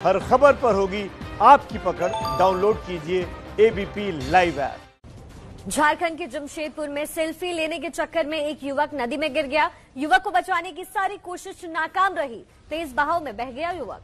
हर खबर पर होगी आपकी पकड़। डाउनलोड कीजिए एबीपी लाइव ऐप। झारखंड के जमशेदपुर में सेल्फी लेने के चक्कर में एक युवक नदी में गिर गया। युवक को बचाने की सारी कोशिश नाकाम रही। तेज बहाव में बह गया युवक।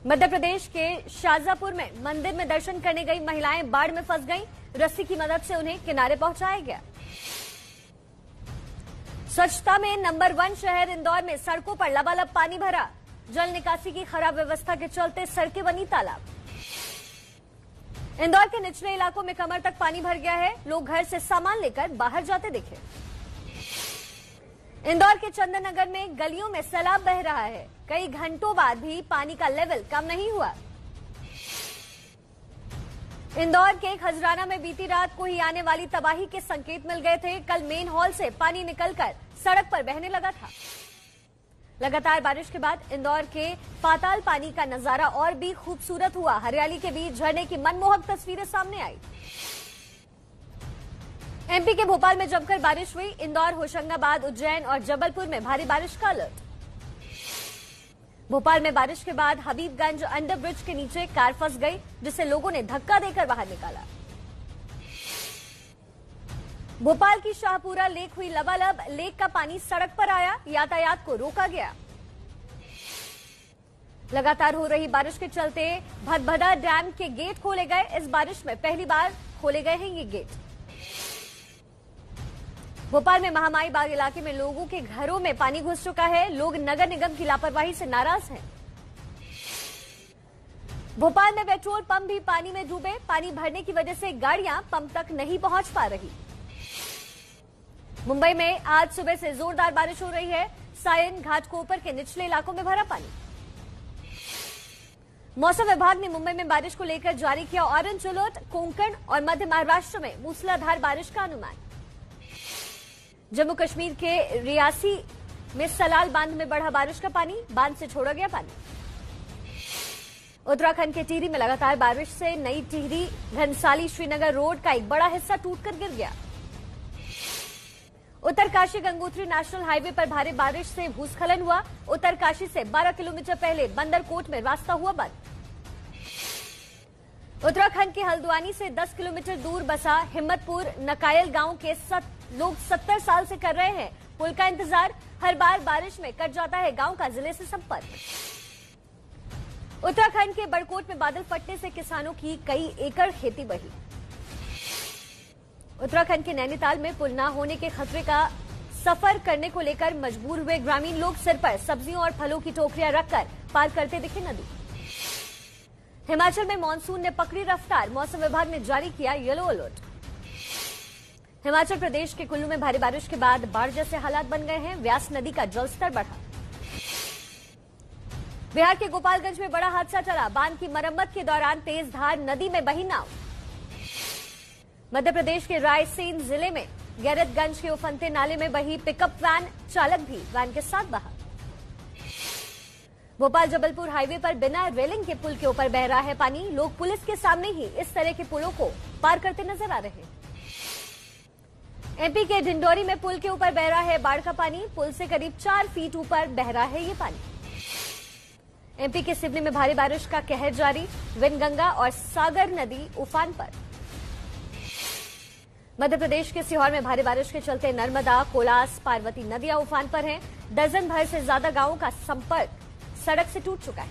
मध्य प्रदेश के शाजापुर में मंदिर में दर्शन करने गई महिलाएं बाढ़ में फंस गईं। रस्सी की मदद से उन्हें किनारे पहुंचाया गया। स्वच्छता में नंबर 1 शहर इंदौर में सड़कों पर लबालब पानी भरा। जल निकासी की खराब व्यवस्था के चलते सड़कें बनी तालाब। इंदौर के निचले इलाकों में कमर तक पानी भर गया है। लोग घर से सामान लेकर बाहर जाते दिखे। इंदौर के चंदन नगर में गलियों में सैलाब बह रहा है। कई घंटों बाद भी पानी का लेवल कम नहीं हुआ। इंदौर के खजराना में बीती रात को ही आने वाली तबाही के संकेत मिल गए थे। कल मेन हॉल से पानी निकलकर सड़क पर बहने लगा था। लगातार बारिश के बाद इंदौर के पाताल पानी का नजारा और भी खूबसूरत हुआ। हरियाली के बीच झरने की मनमोहक तस्वीरें सामने आई। एमपी के भोपाल में जमकर बारिश हुई। इंदौर, होशंगाबाद, उज्जैन और जबलपुर में भारी बारिश का अलर्ट। भोपाल में बारिश के बाद हबीबगंज अंडरब्रिज के नीचे कार फंस गई, जिसे लोगों ने धक्का देकर बाहर निकाला। भोपाल की शाहपुरा लेक हुई लबालब। लेक का पानी सड़क पर आया। यातायात को रोका गया। लगातार हो रही बारिश के चलते भदभदा डैम के गेट खोले गए। इस बारिश में पहली बार खोले गए हैं ये गेट। भोपाल में महामाई बाग इलाके में लोगों के घरों में पानी घुस चुका है। लोग नगर निगम की लापरवाही से नाराज हैं। भोपाल में पेट्रोल पंप भी पानी में डूबे। पानी भरने की वजह से गाड़ियां पंप तक नहीं पहुंच पा रही। मुंबई में आज सुबह से जोरदार बारिश हो रही है। सायन, घाटकोपर के निचले इलाकों में भरा पानी। मौसम विभाग ने मुंबई में बारिश को लेकर जारी किया ऑरेंज अलर्ट। कोंकण और मध्य महाराष्ट्र में मूसलाधार बारिश का अनुमान। जम्मू कश्मीर के रियासी में सलाल बांध में बढ़ा बारिश का पानी। बांध से छोड़ा गया पानी। उत्तराखंड के टिहरी में लगातार बारिश से नई टिहरी घनसाली श्रीनगर रोड का एक बड़ा हिस्सा टूटकर गिर गया। उत्तरकाशी गंगोत्री नेशनल हाईवे पर भारी बारिश से भूस्खलन हुआ। उत्तरकाशी से 12 किलोमीटर पहले बंदरकोट में रास्ता हुआ बंद। उत्तराखंड के हल्द्वानी से 10 किलोमीटर दूर बसा हिम्मतपुर नकायल गांव के लोग 70 साल से कर रहे हैं पुल का इंतजार। हर बार बारिश में कट जाता है गांव का जिले से संपर्क। उत्तराखंड के बड़कोट में बादल फटने से किसानों की कई एकड़ खेती बही। उत्तराखंड के नैनीताल में पुल न होने के खतरे का सफर करने को लेकर मजबूर हुए ग्रामीण लोग सिर पर सब्जियों और फलों की टोकरियां रखकर पार करते दिखे नदी। हिमाचल में मानसून ने पकड़ी रफ्तार। मौसम विभाग ने जारी किया येलो अलर्ट। हिमाचल प्रदेश के कुल्लू में भारी बारिश के बाद बाढ़ जैसे हालात बन गए हैं। व्यास नदी का जलस्तर बढ़ा। बिहार के गोपालगंज में बड़ा हादसा टला। बांध की मरम्मत के दौरान तेज धार नदी में बही नाव। मध्य प्रदेश के रायसेन जिले में गैरतगंज के उफनते नाले में बही पिकअप वैन। चालक भी वैन के साथ बहा। भोपाल जबलपुर हाईवे पर बिना रेलिंग के पुल के ऊपर बह रहा है पानी। लोग पुलिस के सामने ही इस तरह के पुलों को पार करते नजर आ रहे हैं। एमपी के डिंडोरी में पुल के ऊपर बह रहा है बाढ़ का पानी। पुल से करीब 4 फीट ऊपर बह रहा है ये पानी। एमपी के सिवनी में भारी बारिश का कहर जारी। विनगंगा और सागर नदी उफान पर। मध्य प्रदेश के सीहोर में भारी बारिश के चलते नर्मदा, कोलास, पार्वती नदियां उफान पर हैं। दर्जन भर से ज्यादा गांवों का संपर्क सड़क से टूट चुका है।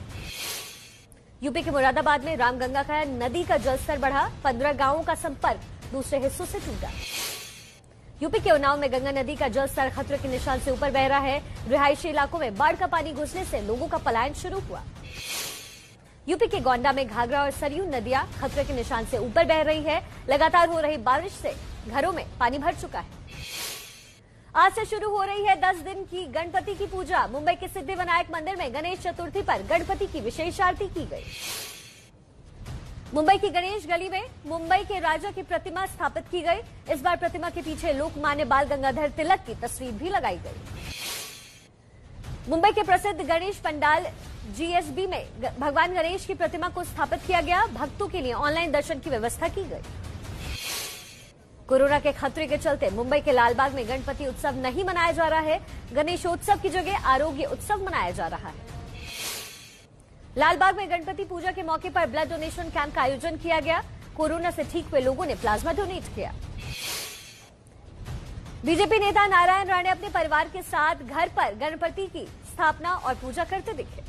यूपी के मुरादाबाद में रामगंगा का नदी का जलस्तर बढ़ा। 15 गांवों का संपर्क दूसरे हिस्सों से टूटा। यूपी के उन्नाव में गंगा नदी का जलस्तर खतरे के निशान से ऊपर बह रहा है। रिहायशी इलाकों में बाढ़ का पानी घुसने से लोगों का पलायन शुरू हुआ। यूपी के गोंडा में घाघरा और सरयू नदियां खतरे के निशान से ऊपर बह रही है। लगातार हो रही बारिश से घरों में पानी भर चुका है। आज से शुरू हो रही है 10 दिन की गणपति की पूजा। मुंबई के सिद्धिविनायक मंदिर में गणेश चतुर्थी पर गणपति की विशेष आरती की गई। मुंबई की गणेश गली में मुंबई के राजा की प्रतिमा स्थापित की गई। इस बार प्रतिमा के पीछे लोकमान्य बाल गंगाधर तिलक की तस्वीर भी लगाई गई। मुंबई के प्रसिद्ध गणेश पंडाल जीएसबी में भगवान गणेश की प्रतिमा को स्थापित किया गया। भक्तों के लिए ऑनलाइन दर्शन की व्यवस्था की गई। कोरोना के खतरे के चलते मुंबई के लालबाग में गणपति उत्सव नहीं मनाया जा रहा है। गणेशोत्सव की जगह आरोग्य उत्सव मनाया जा रहा है। लालबाग में गणपति पूजा के मौके पर ब्लड डोनेशन कैंप का आयोजन किया गया। कोरोना से ठीक हुए लोगों ने प्लाज्मा डोनेट किया। बीजेपी नेता नारायण राणे अपने परिवार के साथ घर पर गणपति की स्थापना और पूजा करते दिखे।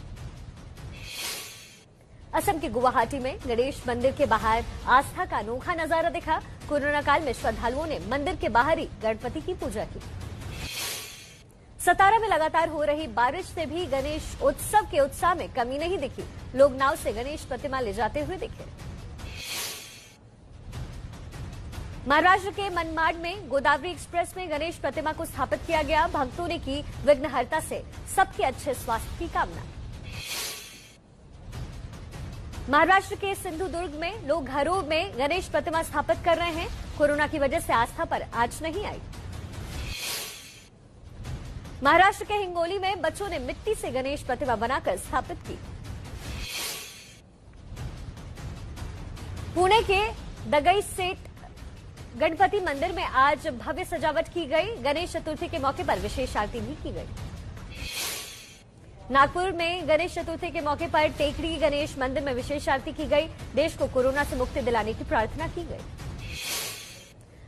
असम के गुवाहाटी में गणेश मंदिर के बाहर आस्था का अनोखा नजारा दिखा। कोरोना काल में श्रद्धालुओं ने मंदिर के बाहर ही गणपति की पूजा की। सतारा में लगातार हो रही बारिश से भी गणेश उत्सव के उत्साह में कमी नहीं दिखी। लोग नाव से गणेश प्रतिमा ले जाते हुए दिखे। महाराष्ट्र के मनमाड में गोदावरी एक्सप्रेस में गणेश प्रतिमा को स्थापित किया गया। भक्तों ने की विघ्नहर्ता से सबके अच्छे स्वास्थ्य की कामना। महाराष्ट्र के सिंधुदुर्ग में लोग घरों में गणेश प्रतिमा स्थापित कर रहे हैं। कोरोना की वजह से आस्था पर आंच नहीं आई। महाराष्ट्र के हिंगोली में बच्चों ने मिट्टी से गणेश प्रतिमा बनाकर स्थापित की। पुणे के दगई सेठ गणपति मंदिर में आज भव्य सजावट की गई। गणेश चतुर्थी के मौके पर विशेष आरती भी की गई। नागपुर में गणेश चतुर्थी के मौके पर टेकड़ी गणेश मंदिर में विशेष आरती की गई। देश को कोरोना से मुक्ति दिलाने की प्रार्थना की गई।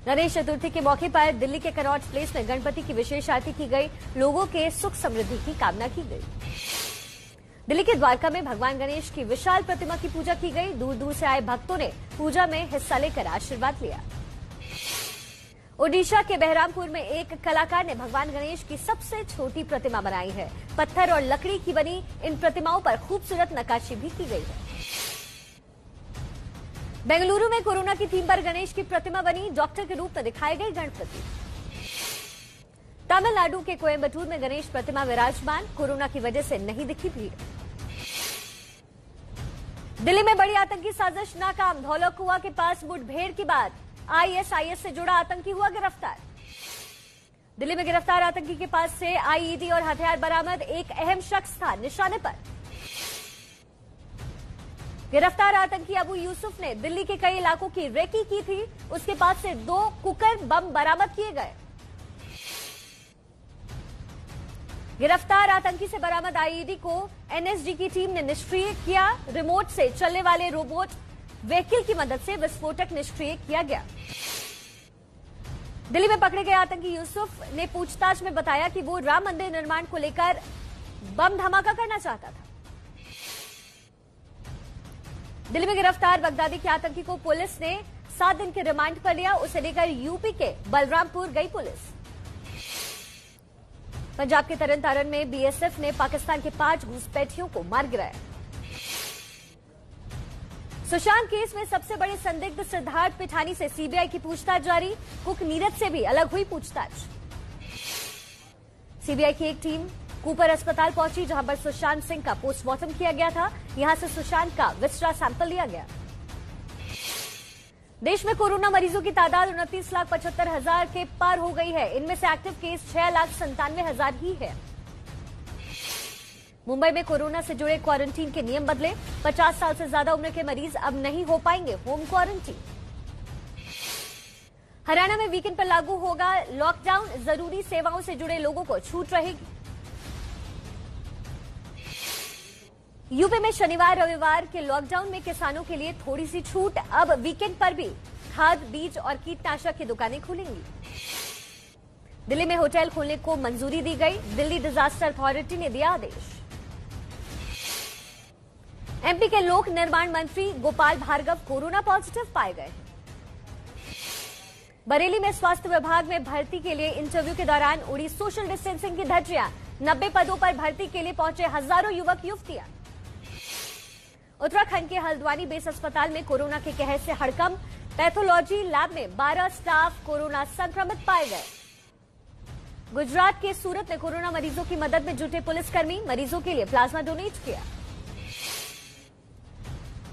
गणेश चतुर्थी के मौके पर दिल्ली के कनॉट प्लेस में गणपति की विशेष आरती की गई। लोगों के सुख समृद्धि की कामना की गई। दिल्ली के द्वारका में भगवान गणेश की विशाल प्रतिमा की पूजा की गई। दूर दूर से आए भक्तों ने पूजा में हिस्सा लेकर आशीर्वाद लिया। ओडिशा के बहरामपुर में एक कलाकार ने भगवान गणेश की सबसे छोटी प्रतिमा बनाई है। पत्थर और लकड़ी की बनी इन प्रतिमाओं पर खूबसूरत नक्काशी भी की गई है। बेंगलुरु में कोरोना की थीम पर गणेश की प्रतिमा बनी। डॉक्टर के रूप में दिखाए गए गणपति। तमिलनाडु के कोयम्बटूर में गणेश प्रतिमा विराजमान। कोरोना की वजह से नहीं दिखी भीड़। दिल्ली में बड़ी आतंकी साजिश नाकाम। धौलाकुआं के पास मुठभेड़ के बाद आईएसआईएस से जुड़ा आतंकी हुआ गिरफ्तार। दिल्ली में गिरफ्तार आतंकी के पास से आईईडी और हथियार बरामद। एक अहम शख्स था निशाने पर। गिरफ्तार आतंकी अबू यूसुफ ने दिल्ली के कई इलाकों की रेकी की थी। उसके पास से 2 कुकर बम बरामद किए गए। गिरफ्तार आतंकी से बरामद आईईडी को एनएसजी की टीम ने निष्क्रिय किया। रिमोट से चलने वाले रोबोट व्हीकल की मदद से विस्फोटक निष्क्रिय किया गया। दिल्ली में पकड़े गए आतंकी यूसुफ ने पूछताछ में बताया कि वो राम मंदिर निर्माण को लेकर बम धमाका करना चाहता था। दिल्ली में गिरफ्तार बगदादी के आतंकी को पुलिस ने 7 दिन के रिमांड पर लिया। उसे लेकर यूपी के बलरामपुर गई पुलिस। पंजाब के तरन तारण में बीएसएफ ने पाकिस्तान के 5 घुसपैठियों को मार गिराया। सुशांत केस में सबसे बड़े संदिग्ध सिद्धार्थ पिठानी से सीबीआई की पूछताछ जारी। कुक नीरज से भी अलग हुई पूछताछ। सीबीआई की एक टीम कूपर अस्पताल पहुंची, जहां पर सुशांत सिंह का पोस्टमार्टम किया गया था। यहां से सुशांत का विसरा सैंपल लिया गया। देश में कोरोना मरीजों की तादाद 29,75,000 के पार हो गई है। इनमें से एक्टिव केस 6,97,000 ही है। मुंबई में कोरोना से जुड़े क्वारंटीन के नियम बदले। 50 साल से ज्यादा उम्र के मरीज अब नहीं हो पाएंगे होम क्वारंटीन। हरियाणा में वीकेंड पर लागू होगा लॉकडाउन। जरूरी सेवाओं से जुड़े लोगों को छूट रहेगी। यूपी में शनिवार रविवार के लॉकडाउन में किसानों के लिए थोड़ी सी छूट। अब वीकेंड पर भी खाद, बीज और कीटनाशक की दुकानें खुलेंगी। दिल्ली में होटल खोलने को मंजूरी दी गई। दिल्ली डिजास्टर अथॉरिटी ने दिया आदेश। एमपी के लोक निर्माण मंत्री गोपाल भार्गव कोरोना पॉजिटिव पाए गए। बरेली में स्वास्थ्य विभाग में भर्ती के लिए इंटरव्यू के दौरान उड़ी सोशल डिस्टेंसिंग की धज्जियां। 90 पदों पर भर्ती के लिए पहुंचे हजारों युवक युवतियां। उत्तराखंड के हल्द्वानी बेस अस्पताल में कोरोना के कहर से हड़कंप। पैथोलॉजी लैब में 12 स्टाफ कोरोना संक्रमित पाए गए। गुजरात के सूरत में कोरोना मरीजों की मदद में जुटे पुलिसकर्मी मरीजों के लिए प्लाज्मा डोनेट किया।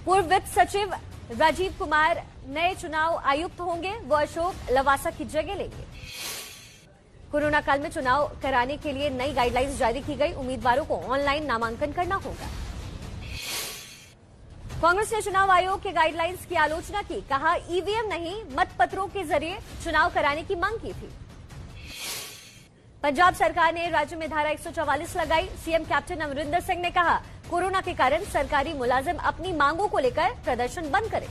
पूर्व वित्त सचिव राजीव कुमार नए चुनाव आयुक्त होंगे। वो अशोक लवासा की जगह लेंगे। कोरोना काल में चुनाव कराने के लिए नई गाइडलाइंस जारी की गई। उम्मीदवारों को ऑनलाइन नामांकन करना होगा। कांग्रेस ने चुनाव आयोग के गाइडलाइंस की आलोचना की। कहा ईवीएम नहीं मतपत्रों के जरिए चुनाव कराने की मांग की थी। पंजाब सरकार ने राज्य में धारा 144 लगाई। सीएम कैप्टन अमरिंदर सिंह ने कहा, कोरोना के कारण सरकारी मुलाजिम अपनी मांगों को लेकर प्रदर्शन बंद करें।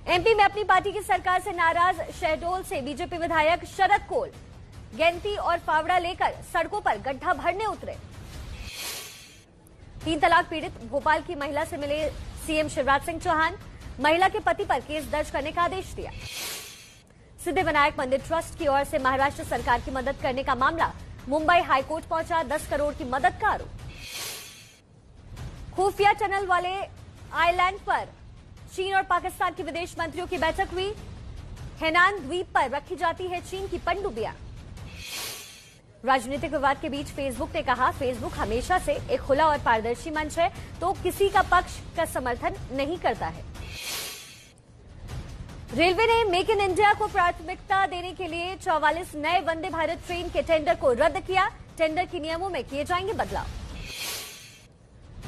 एमपी में अपनी पार्टी की सरकार से नाराज शहडोल से बीजेपी विधायक शरद कोल गेंती और फावड़ा लेकर सड़कों पर गड्ढा भरने उतरे। 3 तलाक पीड़ित भोपाल की महिला से मिले सीएम शिवराज सिंह चौहान, महिला के पति पर केस दर्ज करने का आदेश दिया। सिद्धिविनायक मंदिर ट्रस्ट की ओर से महाराष्ट्र सरकार की मदद करने का मामला मुंबई हाईकोर्ट पहुंचा। 10 करोड़ की मदद का आरोप। खुफिया टनल वाले आइलैंड पर चीन और पाकिस्तान के विदेश मंत्रियों की बैठक हुई। हेनान द्वीप पर रखी जाती है चीन की पनडुब्बियां। राजनीतिक विवाद के बीच फेसबुक ने कहा, फेसबुक हमेशा से एक खुला और पारदर्शी मंच है, तो किसी का पक्ष का समर्थन नहीं करता है। रेलवे ने मेक इन इंडिया को प्राथमिकता देने के लिए 44 नए वंदे भारत ट्रेन के टेंडर को रद्द किया। टेंडर के नियमों में किए जाएंगे बदलाव।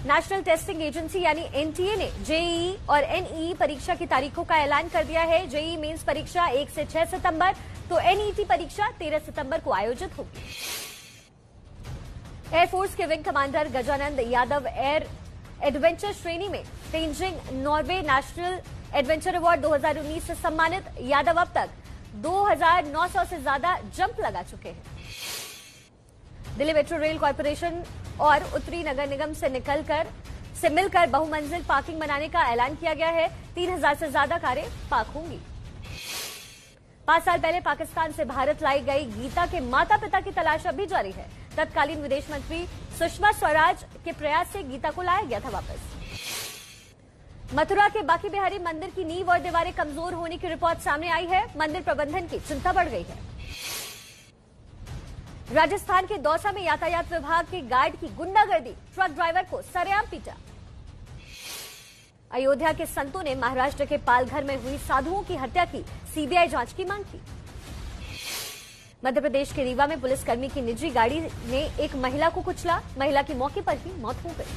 नेशनल टेस्टिंग एजेंसी यानी एनटीए ने जेईई और एनईई परीक्षा की तारीखों का ऐलान कर दिया है। जेईई मेंस परीक्षा 1 से 6 सितंबर तो एनईटी परीक्षा 13 सितंबर को आयोजित होगी। एयरफोर्स के wing commander Gajanand Yadav air adventure श्रेणी में Tenzing Norway national adventure award 2019 से सम्मानित। यादव अब तक 2900 से ज्यादा जंप लगा चुके हैं। दिल्ली मेट्रो रेल कॉर्पोरेशन और उत्तरी नगर निगम से मिलकर बहुमंजिल पार्किंग बनाने का ऐलान किया गया है। 3000 से ज्यादा कारें पार्क होंगी। 5 साल पहले पाकिस्तान से भारत लाई गई गीता के माता पिता की तलाश अब भी जारी है। तत्कालीन विदेश मंत्री सुषमा स्वराज के प्रयास से गीता को लाया गया था वापस। मथुरा के बांके बिहारी मंदिर की नींव और दीवारें कमजोर होने की रिपोर्ट सामने आई है। मंदिर प्रबंधन की चिंता बढ़ गई है। राजस्थान के दौसा में यातायात विभाग के गार्ड की गुंडागर्दी, ट्रक ड्राइवर को सरेआम पीटा। अयोध्या के संतों ने महाराष्ट्र के पालघर में हुई साधुओं की हत्या की सीबीआई जांच की मांग की। मध्य प्रदेश के रीवा में पुलिसकर्मी की निजी गाड़ी ने एक महिला को कुचला। महिला की मौके पर ही मौत हो गई।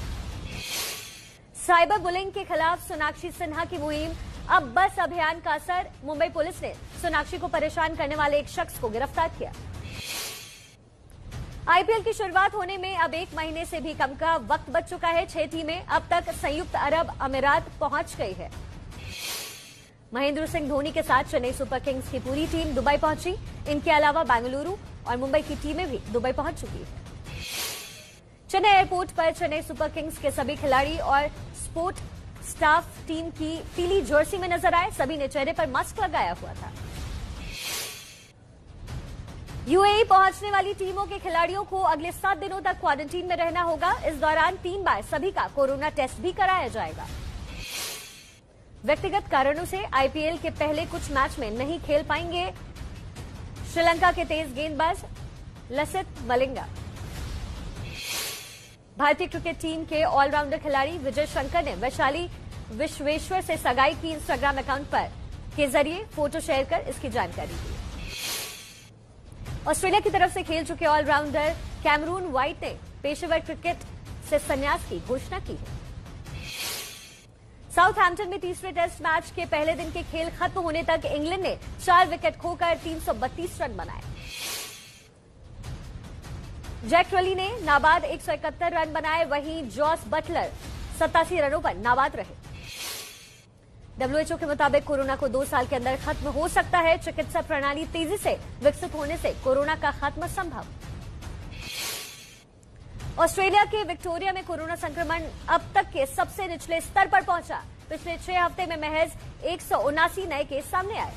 साइबर बुलिंग के खिलाफ सोनाक्षी सिन्हा की मुहिम, अब बस अभियान का असर। मुंबई पुलिस ने सोनाक्षी को परेशान करने वाले एक शख्स को गिरफ्तार किया। आईपीएल की शुरुआत होने में अब 1 महीने से भी कम का वक्त बच चुका है। 6 टीमें अब तक संयुक्त अरब अमीरात पहुंच गई है। महेंद्र सिंह धोनी के साथ चेन्नई सुपर किंग्स की पूरी टीम दुबई पहुंची। इनके अलावा बेंगलुरु और मुंबई की टीमें भी दुबई पहुंच चुकी है। चेन्नई एयरपोर्ट पर चेन्नई सुपर किंग्स के सभी खिलाड़ी और स्पोर्ट स्टाफ टीम की पीली जर्सी में नजर आए। सभी ने चेहरे पर मास्क लगाया हुआ था। यूएई पहुंचने वाली टीमों के खिलाड़ियों को अगले 7 दिनों तक क्वारंटीन में रहना होगा। इस दौरान 3 बार सभी का कोरोना टेस्ट भी कराया जाएगा। व्यक्तिगत कारणों से आईपीएल के पहले कुछ मैच में नहीं खेल पाएंगे श्रीलंका के तेज गेंदबाज लसिथ मलिंगा। भारतीय क्रिकेट टीम के ऑलराउंडर खिलाड़ी विजय शंकर ने वैशाली विश्वेश्वर से सगाई की। इंस्टाग्राम अकाउंट पर के जरिए फोटो शेयर कर इसकी जानकारी दी। ऑस्ट्रेलिया की तरफ से खेल चुके ऑलराउंडर कैमरून व्हाइट ने पेशेवर क्रिकेट से संन्यास की घोषणा की है। साउथहैम्पटन में तीसरे टेस्ट मैच के पहले दिन के खेल खत्म होने तक इंग्लैंड ने 4 विकेट खोकर 332 रन बनाए। जैक ट्रॉली ने नाबाद 171 रन बनाए। वहीं जॉस बटलर 87 रनों पर नाबाद रहे। डब्ल्यूएचओ के मुताबिक कोरोना को 2 साल के अंदर खत्म हो सकता है। चिकित्सा प्रणाली तेजी से विकसित होने से कोरोना का खात्मा संभव। ऑस्ट्रेलिया के विक्टोरिया में कोरोना संक्रमण अब तक के सबसे निचले स्तर पर पहुंचा। पिछले 6 हफ्ते में महज 179 नए केस सामने आए।